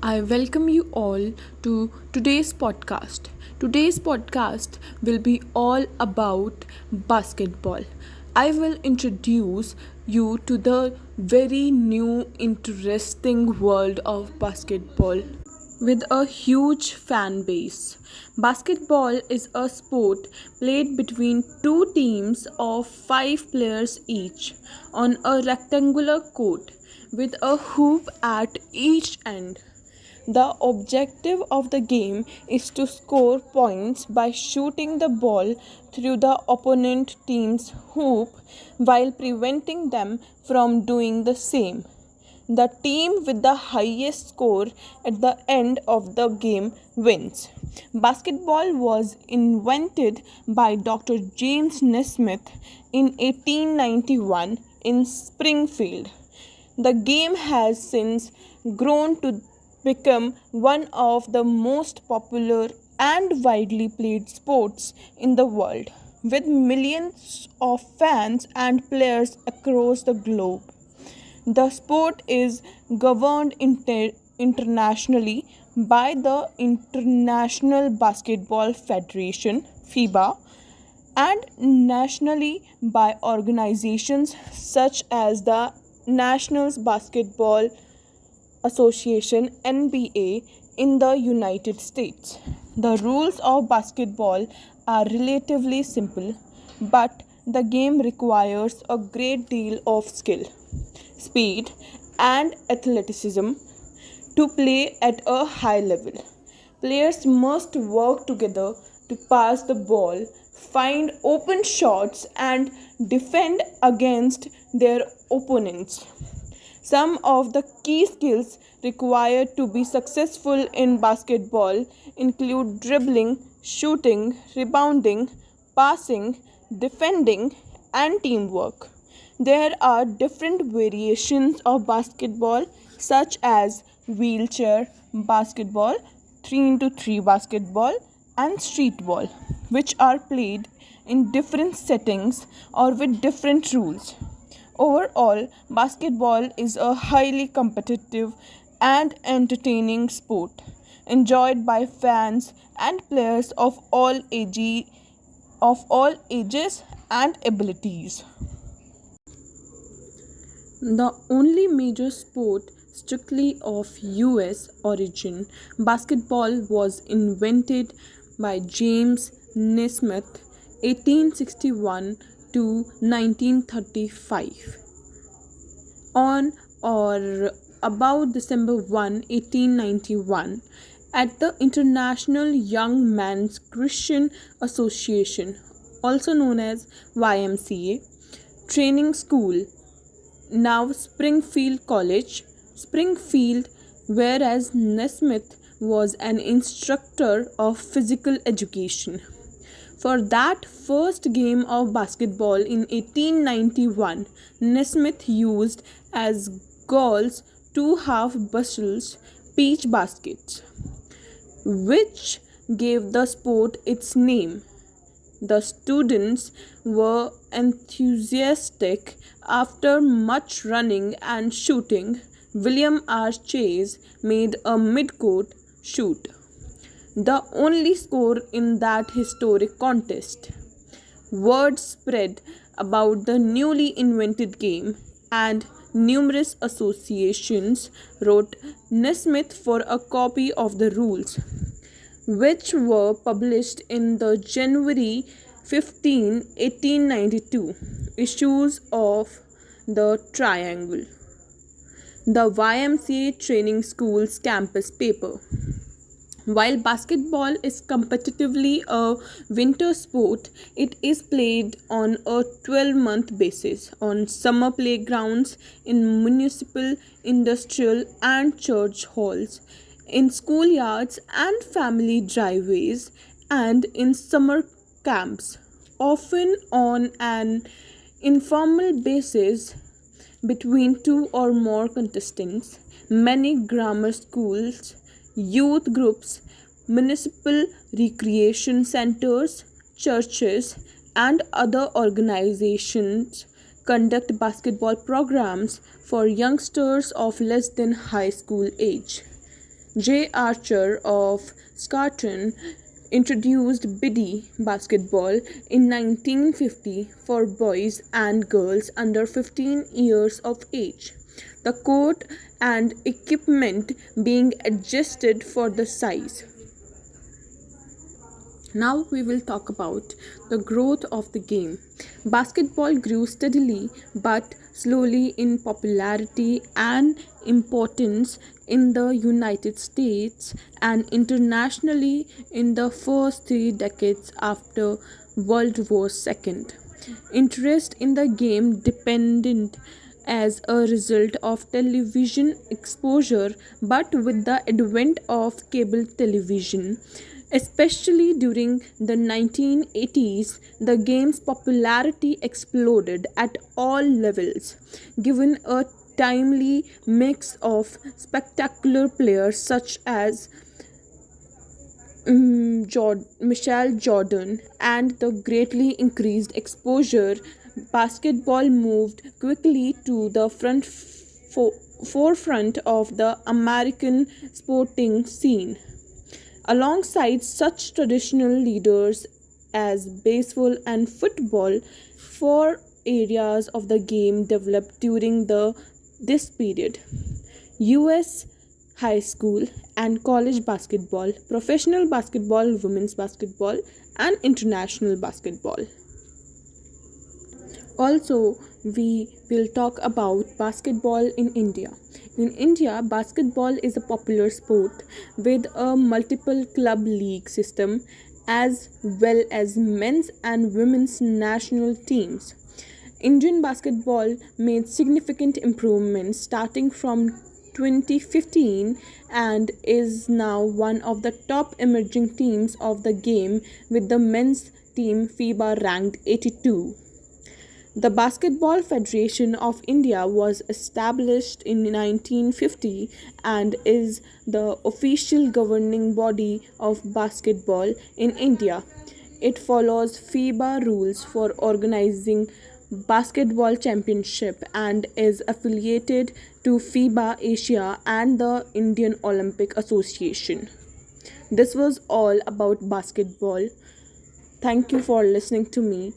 I welcome you all to today's podcast. Today's podcast will be all about basketball. I will introduce you to the very new interesting world of basketball with a huge fan base. Basketball is a sport played between two teams of 5 players each on a rectangular court with a hoop at each end. The objective of the game is to score points by shooting the ball through the opponent team's hoop while preventing them from doing the same. The team with the highest score at the end of the game wins. Basketball was invented by Dr. James Nesmith in 1891 in Springfield. The game has since grown to become one of the most popular and widely played sports in the world, with millions of fans and players across the globe. The sport is governed internationally by the International Basketball Federation (FIBA) and nationally by organizations such as the National Basketball Association (NBA) in the United States. The rules of basketball are relatively simple, but the game requires a great deal of skill, speed, and athleticism to play at a high level. Players must work together to pass the ball, find open shots, and defend against their opponents. Some of the key skills required to be successful in basketball include dribbling, shooting, rebounding, passing, defending, and teamwork. There are different variations of basketball, such as wheelchair basketball, 3x3 basketball, and street ball, which are played in different settings or with different rules. Overall, basketball is a highly competitive and entertaining sport enjoyed by fans and players of all ages and abilities. The only major sport strictly of US origin, basketball was invented by James Naismith 1861 to 1935. On or about December 1, 1891, at the International Young Men's Christian Association, also known as YMCA, training school, now Springfield College, Springfield, whereas Nesmith was an instructor of physical education. For that first game of basketball in 1891, Nesmith used as goals two half-bushels peach baskets, which gave the sport its name. The students were enthusiastic. After much running and shooting, William R. Chase made a midcourt shoot, the only score in that historic contest. Word spread about the newly invented game, and numerous associations wrote Nesmith for a copy of the rules, which were published in the January 15, 1892 issues of the Triangle, the YMCA training school's campus paper. While basketball is competitively a winter sport, it is played on a 12-month basis on summer playgrounds, in municipal, industrial, and church halls, in schoolyards and family driveways, and in summer camps, often on an informal basis between two or more contestants. Many grammar schools, youth groups, municipal recreation centers, churches, and other organizations conduct basketball programs for youngsters of less than high school age. J. Archer of Scotland introduced biddy basketball in 1950 for boys and girls under 15 years of age. The court and equipment being adjusted for the size. Now we will talk about the growth of the game. Basketball grew steadily but slowly in popularity and importance in the United States and internationally in the first 3 decades after World War II. Interest in the game depended as a result of television exposure, but with the advent of cable television, especially during the 1980s, the game's popularity exploded at all levels, given a timely mix of spectacular players such as Michael Jordan and the greatly increased exposure. Basketball moved quickly to the forefront of the American sporting scene. Alongside such traditional leaders as baseball and football, four areas of the game developed during this period: US high school and college basketball, professional basketball, women's basketball, and international basketball. Also, we will talk about basketball in India. In India, basketball is a popular sport with a multiple club league system as well as men's and women's national teams. Indian basketball made significant improvements starting from 2015 and is now one of the top emerging teams of the game, with the men's team FIBA ranked 82. The Basketball Federation of India was established in 1950 and is the official governing body of basketball in India. It follows FIBA rules for organizing basketball championship and is affiliated to FIBA Asia and the Indian Olympic Association. This was all about basketball. Thank you for listening to me.